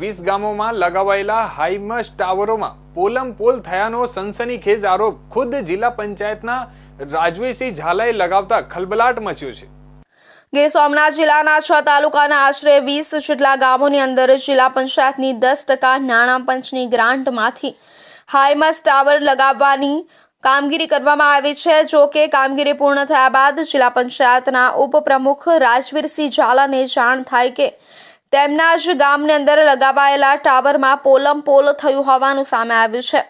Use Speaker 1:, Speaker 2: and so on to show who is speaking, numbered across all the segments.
Speaker 1: 20 ગામોમાં લગાવાયેલા હાઈમસ ટાવરોમાં પોલમ પોલ થયાનો સનસનીખેજ આરોપ ખુદ જિલ્લા પંચાયતના રાજવીરસિંહ ઝાલાએ લગાવતા ખલબલાટ મચ્યો છે।
Speaker 2: ગીર સોમનાથ જિલ્લાના 6 તાલુકાના આશરે 20 જેટલા ગામોની અંદર જિલ્લા પંચાયતની 10% નાણાં પંચની ગ્રાન્ટમાંથી હાઈમસ ટાવર લગાવવાની કામગીરી કરવામાં આવી છે। જો કે કામગીરી પૂર્ણ થયા બાદ જિલ્લા પંચાયતના ઉપપ્રમુખ રાજવીરસિંહ ઝાલાને જાણ થાય કે તેમના જ ગામની અંદર લગાવાયેલા ટાવરમાં પોલમ પોલ થયું હોવાનું સામે આવ્યું છે।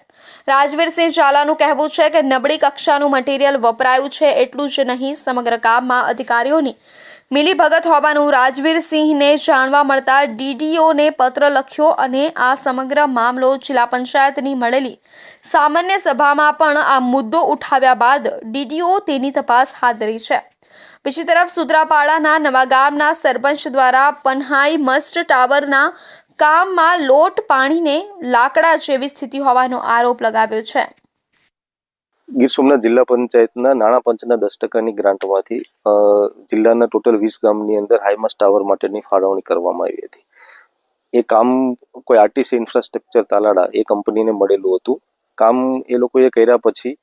Speaker 2: રાજવીરસિંહ ઝાલાનું કહેવું છે કે નબળી કક્ષાનું મટીરિયલ વપરાયું છે। એટલું જ નહીં, સમગ્ર ગામમાં અધિકારીઓની મિલીભગત હોવાનું રાજવીરસિંહને જાણવા મળતા ડીડીઓને પત્ર લખ્યો અને આ સમગ્ર મામલો જિલ્લા પંચાયતની મળેલી સામાન્ય સભામાં પણ આ મુદ્દો ઉઠાવ્યા બાદ ડીડીઓ તેની તપાસ હાથ ધરી છે। બીજી તરફ સુત્રાપાડાના નવા ગામના સરપંચ દ્વારા પન્હાઈ મસ્ટ ટાવરના કામમાં લોટ પાણીને લાકડા જેવી સ્થિતિ હોવાનો આરોપ લગાવ્યો છે।
Speaker 3: ગીર સોમનાથ જિલ્લા પંચાયતના નાણાં પંચના 10%ની ગ્રાન્ટમાંથી જિલ્લાના ટોટલ 20 ગામની અંદર હાઈમસ ટાવર માટેની ફાળવણી કરવામાં આવી હતી। એ કામ કોઈ આરટીસી ઇન્ફ્રાસ્ટ્રક્ચર તાલાડા એ કંપનીને મળેલું હતું। કામ એ લોકોએ કર્યા પછી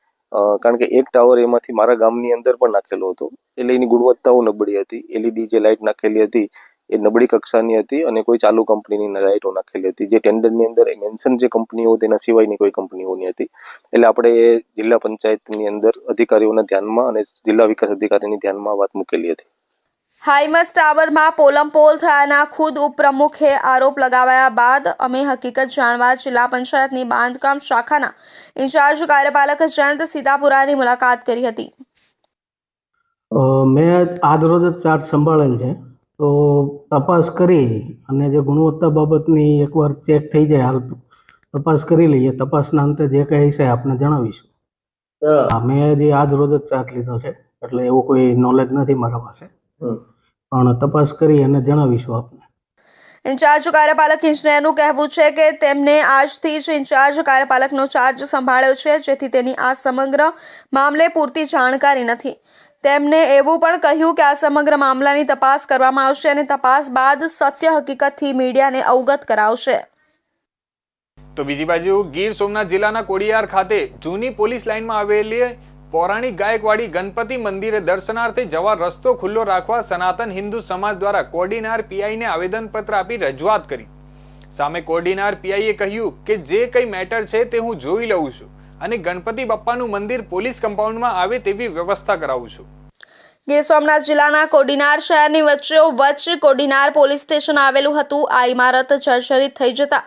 Speaker 3: કારણ કે એક ટાવર એમાંથી મારા ગામની અંદર પણ નાખેલો હતો, એટલે એની ગુણવત્તાઓ નબળી હતી। એલઈડી જે લાઇટ નાખેલી હતી એ નબળી કક્ષાની હતી અને કોઈ ચાલુ કંપનીની લાઇટો નાખેલી હતી, જે ટેન્ડરની અંદર મેન્શન જે કંપનીઓ તેના સિવાયની કોઈ કંપનીઓની હતી। એટલે આપણે એ જિલ્લા પંચાયતની અંદર અધિકારીઓના ધ્યાનમાં અને જિલ્લા વિકાસ અધિકારીની ધ્યાનમાં વાત મૂકેલી હતી।
Speaker 2: હાઈમસ ટાવરમાં પોલમ પોલ થયાના ખુદ ઉપપ્રમુખે આરોપ લગાવ્યા બાદ અમે હકીકત જાણવા જિલ્લા પંચાયતની બાંધકામ શાખાના ઇન્ચાર્જ કાર્યપાલક જયંત સીતાપુરાની મુલાકાત કરી હતી।
Speaker 4: મેં આજ રોજ જ ચાર્જ સંભાળેલ છે, તો તપાસ કરી અને જે ગુણવત્તા બાબતની એકવાર ચેક થઈ જાય, હાલ તપાસ કરી લઈએ। તપાસના અંતે જે કંઈ છે આપને જણાવીશું। મેં જે આજ રોજ જ ચાર્જ લીધો છે, એટલે એવું કોઈ નોલેજ નથી મારા પાસે, પણ તપાસ કરી અને જણાવીશું આપને।
Speaker 2: ઇન્ચાર્જ કાર્યપાલક ઇજનેરનું કહેવું છે કે તેમને આજથી જ ઇન્ચાર્જ કાર્યપાલકનો ચાર્જ સંભાળ્યો છે, જેથી તેની આ સમગ્ર મામલે પૂરતી જાણકારી નથી। તેમણે એવું પણ કહ્યું કે આ સમગ્ર મામલાની તપાસ કરવામાં આવશે અને તપાસ બાદ સત્ય હકીકતથી મીડિયાને અવગત કરાવશે।
Speaker 1: તો બીજી બાજુ ગીર સોમનાથ જિલ્લાના કોડિયાર ખાતે જૂની પોલીસ લાઇનમાં આવેલી પૌરાણિક ગાયકવાડી ગણપતિ મંદિરે દર્શનાર્થે જવા રસ્તો ખુલ્લો રાખવા સનાતન હિન્દુ સમાજ દ્વારા કોડીનાર પીઆઈને આવેદનપત્ર આપી રજૂઆત કરી। સામે કોડીનાર પીઆઈએ કહ્યું કે જે કંઈ મેટર છે તે હું જોઈ લઉં છું અને ગણપતિ બાપ્પાનું મંદિર પોલીસ કમ્પાઉન્ડમાં આવે તેવી વ્યવસ્થા કરાવું છું।
Speaker 2: ગીર સોમનાથ જિલ્લાના કોડીનાર શહેરની વચ્ચે કોડીનાર પોલીસ સ્ટેશન આવેલું હતું। આ ઇમારત જર્જરિત થઈ જતા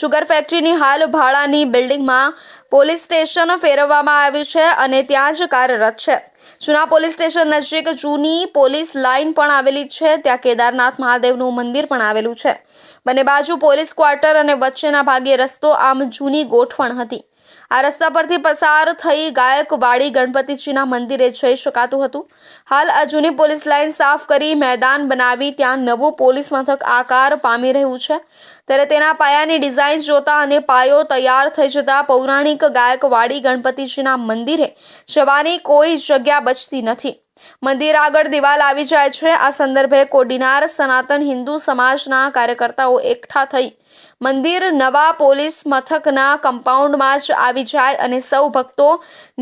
Speaker 2: શુગર ફેક્ટરીની હાલ ભાડાની બિલ્ડિંગમાં પોલીસ સ્ટેશન ફેરવવામાં આવ્યું છે અને ત્યાં જ કાર્યરત છે। જૂના પોલીસ સ્ટેશન નજીક જૂની પોલીસ લાઇન પણ આવેલી છે। ત્યાં કેદારનાથ મહાદેવનું મંદિર પણ આવેલું છે। બંને બાજુ પોલીસ ક્વાર્ટર અને વચ્ચેના ભાગે રસ્તો આમ જૂની ગોઠવણ હતી। આ રસ્તા પરથી પસાર થઈ ગાયકવાડી ગણપતિજીના મંદિરે જઈ શકાતું હતું। હાલ આ જૂની પોલીસ લાઇન સાફ કરી મેદાન બનાવી ત્યાં નવું પોલીસ મથક આકાર પામી રહ્યું છે। ત્યારે તેના પાયાની ડિઝાઇન જોતા અને પાયો તૈયાર થઈ જતા પૌરાણિક ગાયકવાડી ગણપતિજીના મંદિરે જવાની કોઈ જગ્યા બચતી નથી। મંદિર આગળ દિવાલ આવી જાય છે। આ સંદર્ભે કોડીનાર સનાતન હિન્દુ સમાજના કાર્યકર્તાઓ એકઠા થઈ મંદિર નવા પોલીસ મથકના કમ્પાઉન્ડમાં જ આવી જાય અને સૌ ભક્તો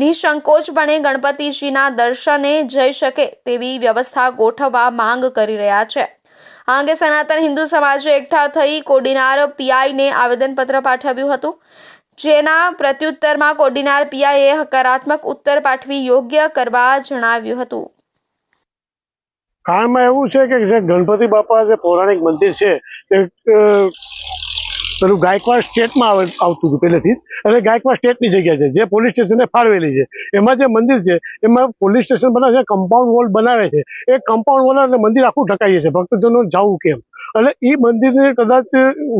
Speaker 2: નિસંકોચપણે ગણપતિજીના દર્શને જઈ શકે તેવી વ્યવસ્થા ગોઠવવા માંગ કરી રહ્યા છે। આ અંગે સનાતન હિન્દુ સમાજે એકઠા થઈ કોડીનાર પીઆઈને આવેદનપત્ર પાઠવ્યું હતું, જેના પ્રત્યુત્તરમાં કોડીનાર પીઆઈએ હકારાત્મક ઉત્તર પાઠવી યોગ્ય કરવા જણાવ્યું હતું।
Speaker 5: કારણમાં એવું છે કે જે ગણપતિ બાપા જે પૌરાણિક મંદિર છે તે પેલું ગાયકવાડ સ્ટેટમાં આવતું હતું પહેલેથી જ, અને ગાયકવાડ સ્ટેટની જગ્યા છે જે પોલીસ સ્ટેશને ફાળવેલી છે। એમાં જે મંદિર છે એમાં પોલીસ સ્ટેશન બનાવે છે, કમ્પાઉન્ડ વોલ બનાવે છે। એ કમ્પાઉન્ડ વોલ એટલે મંદિર આખું ઢકાઈએ છે, ભક્તજનો જવું કેમ, અને એ મંદિરને કદાચ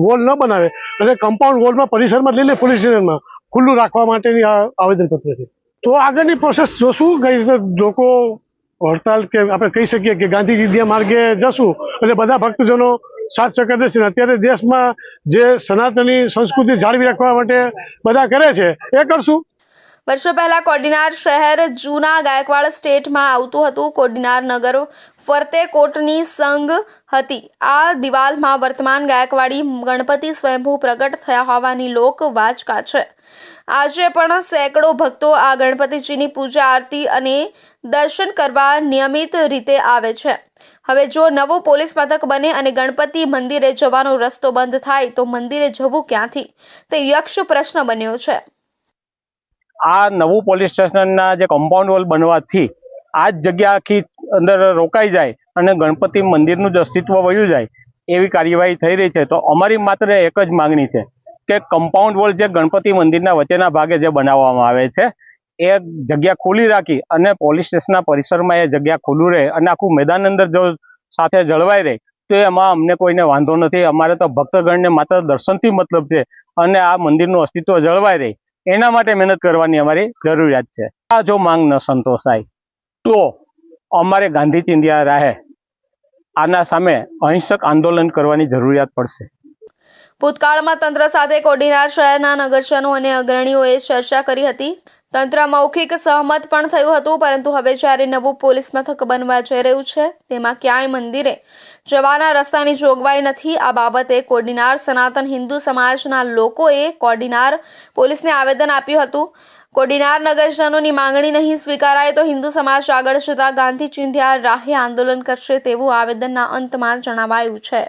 Speaker 5: વોલ ન બનાવે અને કમ્પાઉન્ડ વોલમાં પરિસરમાં લઈ લે પોલીસ સ્ટેશનમાં ખુલ્લું રાખવા માટેની આ આવેદનપત્ર છે। તો આગળની પ્રોસેસ જોશું, કઈ રીતે લોકો હડતાલ કે આપણે કહી શકીએ કે ગાંધીજી માર્ગે જશું એટલે બધા ભક્તજનો સાથ સહકાર દેશે। અત્યારે દેશમાં જે સનાતની સંસ્કૃતિ જાળવી રાખવા માટે બધા કરે છે એ કરશું।
Speaker 2: વર્ષો પહેલા કોડીનાર શહેર જૂના ગાયકવાડ સ્ટેટમાં આવતું હતું। કોડીનાર નગર ફરતે કોટની સંગ હતી. આ દિવાલમાં વર્તમાન ગાયકવાડી ગણપતિ સ્વયંભૂ પ્રગટ થયા હોવાની લોક વાચકા છે. આજે પણ સેંકડો ભક્તો આ ગણપતિજીની પૂજા આરતી અને દર્શન કરવા નિયમિત રીતે આવે છે. હવે જો નવું પોલીસ મથક બને અને ગણપતિ મંદિરે જવાનો રસ્તો બંધ થાય તો મંદિરે જવું ક્યાંથી, તે યક્ષ પ્રશ્ન બન્યો છે.
Speaker 6: આ નવું પોલીસ સ્ટેશનના જે કમ્પાઉન્ડ વોલ બનવાથી આ જ જગ્યા આખી અંદર રોકાઈ જાય અને ગણપતિ મંદિરનું જ અસ્તિત્વ વયું જાય એવી કાર્યવાહી થઈ રહી છે. તો અમારી માત્ર એક જ માંગણી છે કે કમ્પાઉન્ડ વોલ જે ગણપતિ મંદિરના વચ્ચેના ભાગે જે બનાવવામાં આવે છે એ જગ્યા ખુલ્લી રાખી અને પોલીસ સ્ટેશનના પરિસરમાં એ જગ્યા ખુલ્લું રહે અને આખું મેદાન અંદર જો સાથે જળવાઈ રહે તો એમાં અમને કોઈને વાંધો નથી. અમારે તો ભક્તગણને માત્ર દર્શનથી મતલબ છે અને આ મંદિરનું અસ્તિત્વ જળવાઈ રહે એના માટે મહેનત કરવાની અમારી જરૂરિયાત છે. આ જો માંગ ન સંતોષાય તો અમારે ગાંધી ચિંધ્યા રાહે આના સામે અહિંસક આંદોલન કરવાની જરૂરિયાત પડશે.
Speaker 2: ભૂતકાળમાં તંત્ર સાથે કોડીનાર શહેરના નગરજનો અને અગ્રણીઓએ ચર્ચા કરી હતી. તંત્ર મૌખિક સહમત પણ થયું હતું, પરંતુ હવે જ્યારે નવું પોલીસ મથક બનવા જઈ રહ્યું છે તેમાં ક્યાંય મંદિરે જવાના રસ્તાની જોગવાઈ નથી. આ બાબતે કોડીનાર સનાતન હિન્દુ સમાજના લોકોએ કોડીનાર પોલીસને આવેદન આપ્યું હતું. કોડીનાર નગરજનોની માંગણી નહીં સ્વીકારાય તો હિન્દુ સમાજ આગળ જતા ગાંધી ચિંધ્યા રાહે આંદોલન કરશે તેવું આવેદનના અંતમાં જણાવાયું છે.